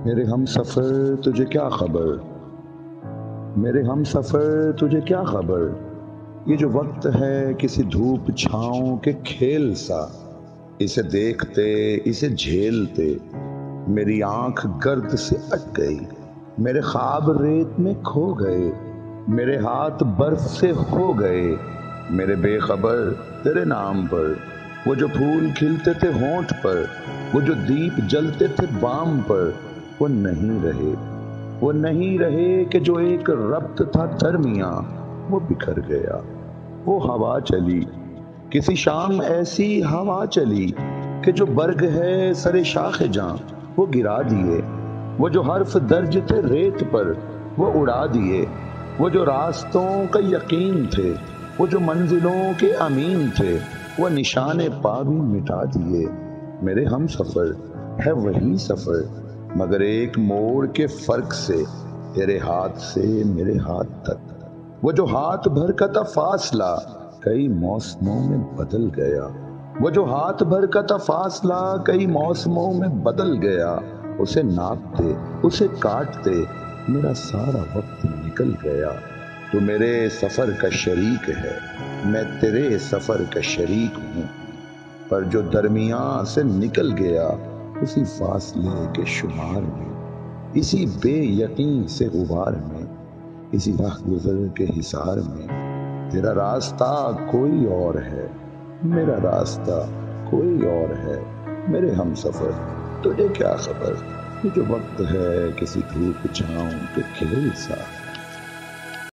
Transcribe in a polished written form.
میرے ہم سفر تجھے کیا خبر، میرے ہم سفر تجھے کیا خبر، یہ جو وقت ہے کسی دھوپ چھاؤں کے کھیل سا، اسے دیکھتے اسے جھیلتے میری آنکھ گرد سے اٹ گئی، میرے خواب ریت میں کھو گئے، میرے ہاتھ برف سے ہو گئے، میرے بے خبر تیرے نام پر، وہ جو پھول کھلتے تھے ہونٹ پر، وہ جو دیپ جلتے تھے بام پر، وہ نہیں رہے، وہ نہیں رہے کہ جو ایک ربط تھا درمیاں وہ بکھر گیا۔ وہ ہوا چلی، کسی شام ایسی ہوا چلی کہ جو برگ ہے سر شاخ جاں وہ گرا دیے، وہ جو حرف درج تھے ریت پر وہ اڑا دیے، وہ جو راستوں کا یقین تھے، وہ جو منزلوں کے امین تھے، وہ نشان پا بھی مٹا دیے۔ میرے ہم سفر ہے وہی سفر، مگر ایک موڑ کے فرق سے، تیرے ہاتھ سے میرے ہاتھ تک، وہ جو ہاتھ بھر کا تھا فاصلہ کئی موسموں میں بدل گیا، وہ جو ہاتھ بھر کا تھا فاصلہ کئی موسموں میں بدل گیا، اسے ناپتے اسے کاٹتے میرا سارا وقت نکل گیا۔ تو میرے سفر کا شریک ہے، میں تیرے سفر کا شریک ہوں، پر جو درمیان سے نکل گیا اسی فاصلے کے شمار میں، اسی بے یقین سے غبار میں، اسی راہ گزر کے حصار میں، تیرا راستہ کوئی اور ہے، میرا راستہ کوئی اور ہے، میرے ہم سفر تجھے کیا خبر، یہ جو وقت ہے کسی دھوپ چھاؤں کے کھیل سا۔